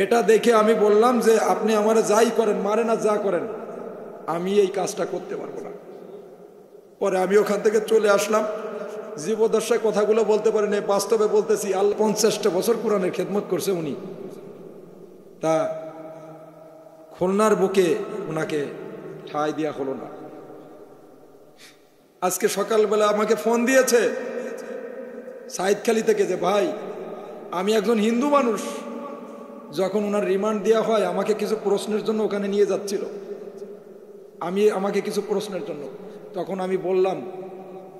এটা দেখে আমি বললাম যে আপনি আমারে যাই করেন, মারেন আর যা করেন, আমি এই কাজটা করতে পারবো না। পরে আমি ওখান থেকে চলে আসলাম। জীবদশায় কথাগুলো বলতে পারেন, বাস্তবে বলতেছি। আল্লাহ 50টা বছর কোরআনের খেদমত করছে উনি। তা খুলনার বুকে ওনাকে ঠাঁই দেওয়া হলো না। আজকে সকালবেলা আমাকে ফোন দিয়েছে সাইদখালী থেকে যে ভাই, আমি একজন হিন্দু মানুষ, যখন ওনার রিমান্ড দেওয়া হয় আমাকে কিছু প্রশ্নের জন্য ওখানে নিয়ে যাচ্ছিল, আমাকে কিছু প্রশ্নের জন্য। তখন আমি বললাম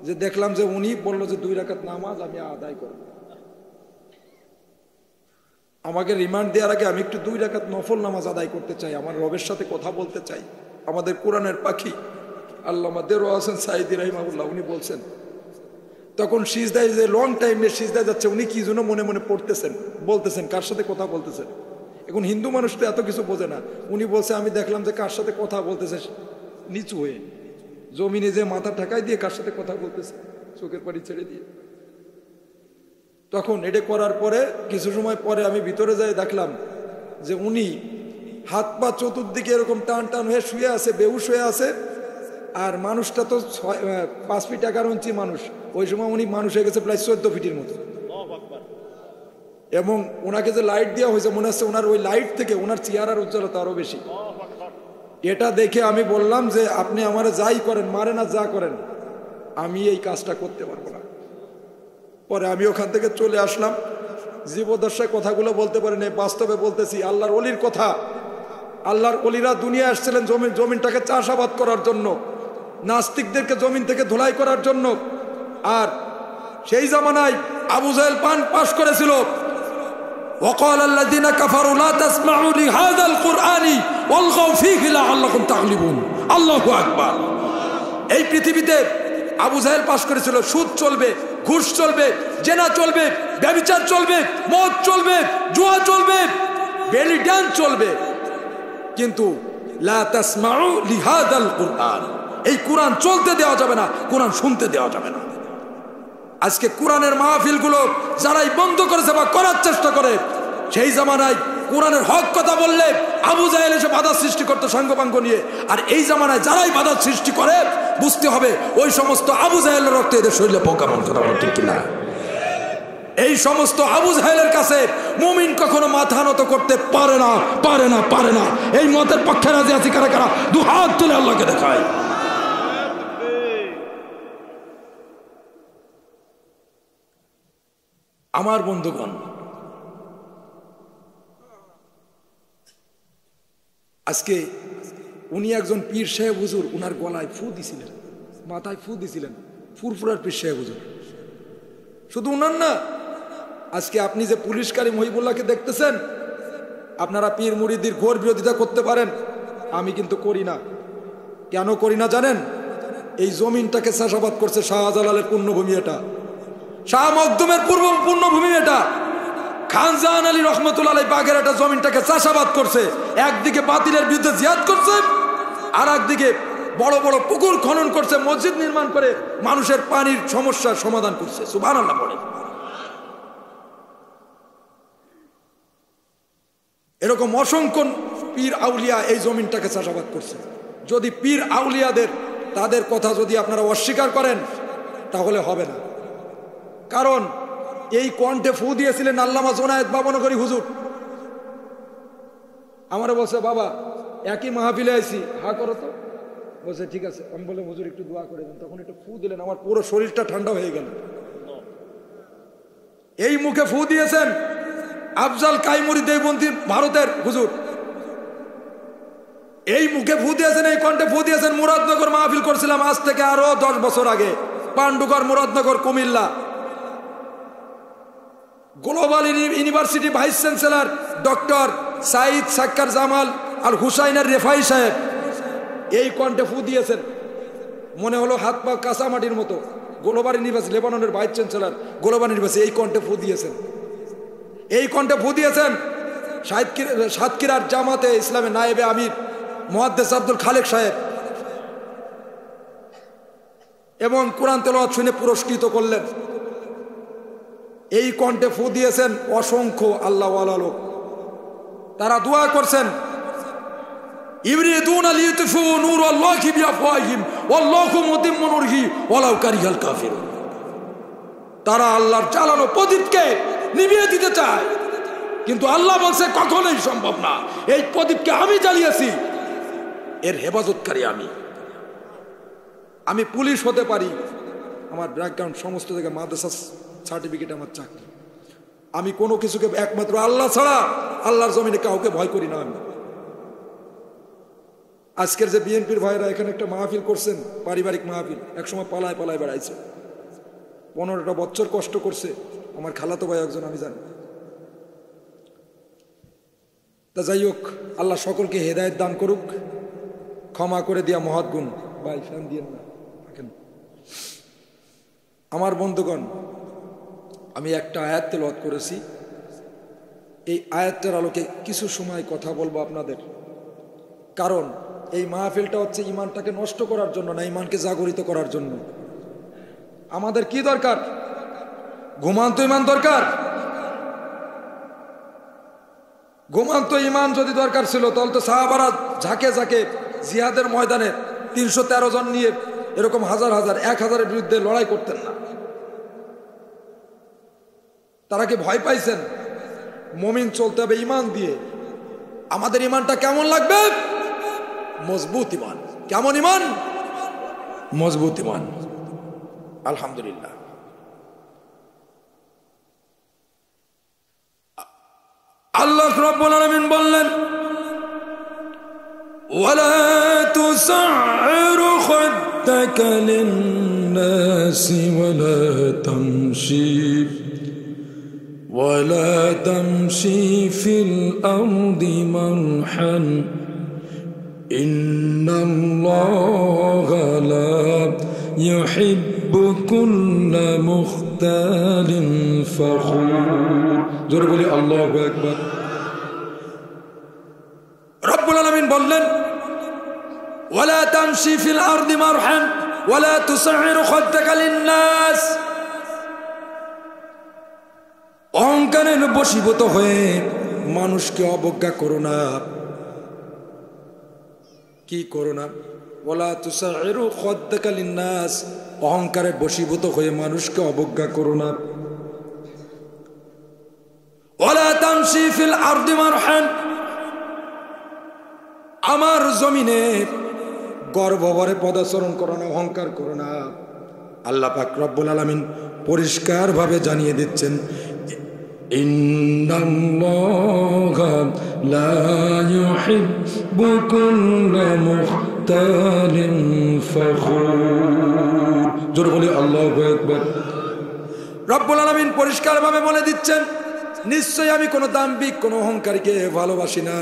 যে দেখলাম যে উনি বলল যে 2 রাকাত নামাজ আমি আদায় করব। আমাকে রিমান্ড দেওয়ার আগে আমি একটু 2 রাকাত নফল নামাজ আদায় করতে চাই, আমার রবের সাথে কথা বলতে চাই। আমাদের কোরআনের পাখি আল্লামা দেরওয়ার হোসেন সাঈদী রাহিমাহুল্লাহ উনি বলছেন, তখন সিজদায় যে লং টাইম নিয়ে সিজদায় যাচ্ছে, উনি কি জন্য মনে মনে পড়তেছেন, বলতেছেন কার সাথে কথা বলতেছেন। এখন হিন্দু মানুষ তো এত কিছু বোঝে না। উনি বলছে আমি দেখলাম যে কার সাথে কথা বলতেছে, নিচু হয়ে জমিনে যে মাথা ঠেকাই দিয়ে কার সাথে কথা বলতেছে, চোখের পানি ছেড়ে দিয়ে। তখন এটা করার পরে কিছু সময় পরে আমি ভিতরে যাই, দেখলাম যে উনি হাত পা চতুর্দিকে এরকম টান টান হয়ে শুয়ে আছে, বেহুশ হয়ে আছে। আর মানুষটা তো 5 ফিট 11 ইঞ্চি মানুষ, ওই সময় উনি মানুষ হয়ে গেছে প্রায় 14 ফিটের মতো। এবং ওনাকে যে লাইট দেওয়া হয়েছে মনে হচ্ছে ওনার ওই লাইট থেকে ওনার চেহারার উজ্জ্বলতা আরো বেশি। এটা দেখে আমি বললাম যে আপনি আমারে যাই করেন, মারেন আর যা করেন, আমি এই কাজটা করতে পারবো না। পরে আমি ওখান থেকে চলে আসলাম। জীবদশায় কথাগুলো বলতে পারেন, বাস্তবে বলতেছি। আল্লাহর ওলির কথা, আল্লাহর ওলিরা দুনিয়া আসছিলেন জমিনটাকে চাষাবাদ করার জন্য, নাস্তিকদেরকে জমিন থেকে ধুলাই করার জন্য। আর সেই জামানায় আবু জাহেল পাশ করেছিল, وقال الذين كفروا لا تسمعوا لهذا القرآن والغوا فيه لعلكم تغلبون। আল্লাহু আকবার। এই পৃথিবীতে আবু জাহেল পাশ করেছিল, সুদ চলবে, ঘুষ চলবে, জেনা চলবে, ব্যভিচার চলবে, মদ চলবে, জুয়া চলবে, বেলি ডান্স চলবে, কিন্তু লা তাসমাউ লিহাদাল কুরআন, এই কোরআন চলতে দেওয়া যাবে না, কোরআন শুনতে দেওয়া যাবে না। আজকে কোরআনের মাহফিলগুলো যারাই বন্ধ করেছে বা করার চেষ্টা করে, সেই জামানায় কোরআনের হক কথা বললে আবু জাহেল এসে বাধা সৃষ্টি করতো সাঙ্গপাঙ্গ নিয়ে। আর এই জামানায় যারাই বাধা সৃষ্টি করে বুঝতে হবে ওই সমস্ত আবু জাহেলের রক্ত এদের শরীরে পোকামন, কথা বলো ঠিক কিনা? এই সমস্ত আবু জাহেলের কাছে মুমিন কখনো মাথা নত করতে পারে না, পারে না, পারে না। এই মতের পক্ষে রাজি আছি কারা কারা? 2 হাত তুলে আল্লাহকে দেখায়। আমার বন্ধুগণ, আজকে উনি একজন পীর সাহেব হুজুর, উনার গলায় ফু দিছিলেন, মাথায় ফু দিছিলেন, ফুরফুরার পীর সাহেব হুজুর। শুধু উনার না, আজকে আপনি যে পুলিশকারী মহিবুল্লাহকে দেখতেছেন, আপনারা পীর মুরিদির ঘোর বিরোধিতা করতে পারেন, আমি কিন্তু করি না। কেন করি না জানেন? এই জমিনটাকে চাষাবাদ করছে শাহজালালের পুণ্যভূমি, এটা শাহ মখদুমের পুণ্যভূমি, এটা খান জাহান আলী রহমতুল্লাহ আলাইহি বাগের একটা জমিনটাকে চাষাবাদ করছে। একদিকে বাতিলের বিরুদ্ধে জিহাদ করছে, আর একদিকে বড় বড় পুকুর খনন করছে, মসজিদ নির্মাণ করে মানুষের পানির সমস্যার সমাধান করছে। সুবহানাল্লাহ বলে। এরকম অসংখ্য পীর আউলিয়া এই জমিনটাকে চাষাবাদ করছে। যদি পীর আউলিয়াদের তাদের কথা যদি আপনারা অস্বীকার করেন তাহলে হবে না। কারণ এই কণ্ঠে ফু দিয়েছিলেন আল্লামা জোনায়েদ বাবনগরী হুজুর। আমারে বলছে বাবা একই মাহফিলে আইছি, হা করো তো। বলছে ঠিক আছে। আমি বললাম হুজুর একটু দোয়া করে দেন। তখন একটু ফু দিলেন, আমার পুরো শরীরটা ঠান্ডা হয়ে গেল। এই মুখে ফু দিয়েছেন আফজাল কাইমুরি দেওবন্দি ভারতের হুজুর। এই মুখে ফু দিয়েছেন, এই কণ্ঠে ফু দিয়েছেন। মুরাদনগর মাহফিল করছিলাম আজ থেকে আরো 10 বছর আগে, Pandugarh Muradnagar Comilla. Global university vice chancellor doctor Saeed Sakkar Jamal আর হুসাইনের রেফাই সাহেব এই কণ্ঠে ফু দিয়েছেন। মনে হলো হাত পা কাঁচা মাটির মতো। গ্লোবাল ইউনিভার্সিটি, লেবাননের ভাইস চ্যান্সেলর গ্লোবাল ইউনিভার্সিটি, এই কণ্ঠে ফু দিয়েছেন। এই কণ্ঠে ফু দিয়েছেন সাতক্ষীরার জামাতে ইসলামের নায়েবে আমির মুহাদ্দিস আব্দুল খালেক সাহেব, এবং কোরআন তেলাওয়াত শুনে পুরস্কৃত করলেন। এই কণ্ঠে ফু দিয়েছেন অসংখ্য আল্লাহওয়ালা লোক। তারা দোয়া করছেন, ইউরিদুনা লিইউতফিউ নূরাল্লাহি বিআফওয়াহিহিম ওয়াল্লাহু মুতিম্মু নূরিহি ওয়ালাউ কারিহাল কাফিরুন। তারা আল্লাহর জ্বালানো প্রদীপকে নিভিয়ে দিতে চায়, কিন্তু আল্লাহ বলছে কখনোই সম্ভব না। এই প্রদীপকে আমি জ্বালিয়েছি, এর হেফাজতকারী আমি পুলিশ হতে পারি, আমার ব্যাকগ্রাউন্ড সমস্ত জায়গায় মাদ্রাসা সার্টিফিকেট, আমার চাকরি, আমি কোনো কিছুকে একমাত্র আল্লাহ ছাড়া আল্লাহর জমিনে কাউকে ভয় করি না। আমি আজকের যে বিএনপির ভাইরা এখানে একটা মাহফিল করছেন, পারিবারিক মাহফিল, একসময় পালায় পালায় বেড়াইছে, 15টা বছর কষ্ট করছে, আমার খালাতো ভাই একজন, আমি জানি। তা যাই হোক, আল্লাহ সকলকে হেদায়েত দান করুক, ক্ষমা করে দিয়া মহৎ গুণ। ভাই ফ্যান দিয়েন না। আমার বন্ধুগণ, আমি একটা আয়াত তেলাওয়াত করেছি, এই আয়াতটার আলোকে কিছু সময় কথা বলবো আপনাদের। কারণ এই মাহফিলটা হচ্ছে ইমানটাকে নষ্ট করার জন্য না, ইমানকে জাগরিত করার জন্য। আমাদের কি দরকার? ঘুমান্ত ইমান দরকার। ঘুমান্ত ইমান যদি দরকার ছিল, তাহলে তো সাহাবারা ঝাঁকে ঝাঁকে জিহাদের ময়দানে 313 জন নিয়ে এরকম হাজার হাজার 1000-এর বিরুদ্ধে লড়াই করতেন না। তারা কি ভয় পাইছেন? মুমিন চলতে হবে ইমান দিয়ে। আমাদের ইমানটা কেমন লাগবে? মজবুত ইমান। কেমন ইমান? মজবুত ইমান। আলহামদুলিল্লাহ। আল্লাহ রাব্বুল আলামিন বললেন, ওয়ালা তুসাইরু খাদ্দাকা লিন-নাসি ওয়ালা তামশি ফিল আরদি মারহান ইন্নাল্লাহা লা ইউহিব্বু কুল্লা মুখতালিন ফখুর। জোরে বলি আল্লাহু আকবার। রব্বুল আলামিন বললেন, ওয়ালা তামশি ফিল আরদি মারহান ওয়ালা তুসাইরু খাদ্দাকা লিন-নাস। অহংকারের বশীভূত হয়ে মানুষকে অবজ্ঞা করো না। কি করো না? ওয়ালা তুসাইরু খাদ্দাকা লিন-নাস, অহংকারে বশীভূত হয়ে মানুষকে অবজ্ঞা করো না। ওয়ালা তামশি ফিল আরদি মারহান, আমার জমিনে গর্বভরে পদাচরণ করো না, অহংকার করো না। আল্লাহ পাক রব্বুল আলামিন পরিষ্কার ভাবে জানিয়ে দিচ্ছেন, ইন্নাল্লাহা লা ইউহিব্বু কুল্লা মুখতালিন ফখুর। জোরে বলি আল্লাহু আকবার। রব্বুল আলামিন পরিষ্কার ভাবে বলে দিচ্ছেন, নিশ্চয়ই আমি কোনো দাম্ভিক, কোনো অহংকারীকে ভালোবাসি না।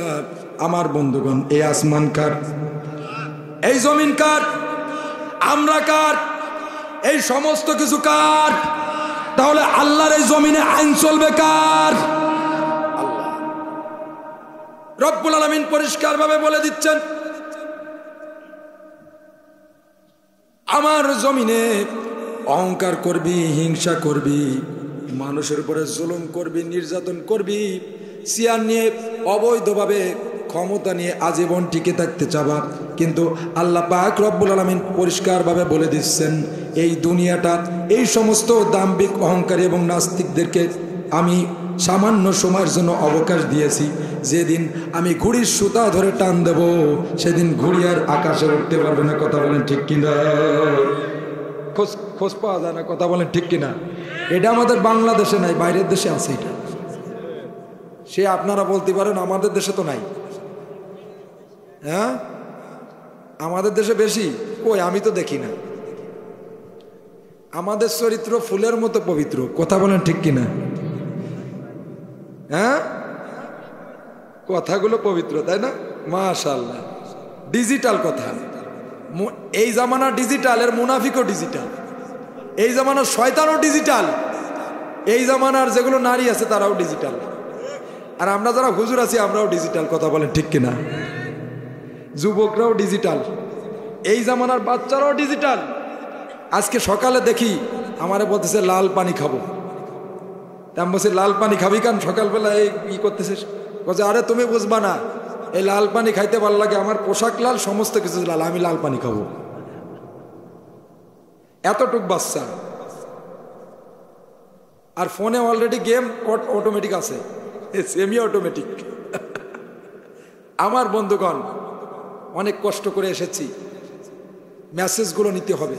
আমার বন্ধুগণ, এই আসমান কার? এই জমিন কার? আমরা কার? এই সমস্ত কিছু কার? তাহলে আল্লাহর এই জমিনে আইন চলবে কার? আল্লাহ। রব্বুল আলামিন পরিষ্কার ভাবে বলে দিচ্ছেন, আমার জমিনে অহংকার করবি, হিংসা করবি, মানুষের উপরে জুলুম করবি, নির্যাতন করবি, চেয়ার নিয়ে অবৈধভাবে ক্ষমতা নিয়ে আজীবন টিকে থাকতে চাবা, কিন্তু আল্লাহ পাক রব্বুল আলামিন পরিষ্কারভাবে বলে দিচ্ছেন, এই দুনিয়াটা এই সমস্ত দাম্ভিক, অহংকারী এবং নাস্তিকদেরকে আমি সামান্য সময়ের জন্য অবকাশ দিয়েছি। যেদিন আমি ঘুড়ির সুতা ধরে টান দেব, সেদিন ঘুড়ি আর আকাশে উঠতে পারবে না। কথা বলেন ঠিক কিনা? খোঁজ পাওয়া যায় না। কথা বলেন ঠিক কিনা? এটা আমাদের বাংলাদেশে নাই, বাইরের দেশে আছে এটা। সে আপনারা বলতে পারেন আমাদের দেশে তো নাই। হ্যাঁ, আমাদের দেশে বেশি। কই, আমি তো দেখি না। আমাদের চরিত্র ফুলের মতো পবিত্র। কথা বলেন ঠিক কিনা? হ্যাঁ, কথাগুলো পবিত্র, তাই না? মাশাআল্লাহ। ডিজিটাল কথা। এই জামানা ডিজিটাল, এর মুনাফিকও ডিজিটাল। এই জামানার শয়তানও ডিজিটাল। এই জামানার যেগুলো নারী আছে তারাও ডিজিটাল। আর আমরা যারা হুজুর আছি আমরাও ডিজিটাল। কথা বলেন ঠিক কিনা? যুবকরাও ডিজিটাল, এই জামানার বাচ্চারাও ডিজিটাল। আজকে সকালে দেখি আমারে বলতেছে লাল পানি খাবো। আমি বলছি লাল পানি খাবি কেন? সকালবেলা ই করতেছিস, বলছে আরে তুমি বুঝবা না, এই লাল পানি খাইতে ভালো লাগে, আমার পোশাক লাল, সমস্ত কিছু লাল, আমি লাল পানি খাবো। এতটুক বাচ্চা। আর ফোনে অলরেডি গেম অটোমেটিক আছে, সেমি অটোমেটিক। আমার বন্ধুগণ, অনেক কষ্ট করে এসেছি, মেসেজগুলো নিতে হবে।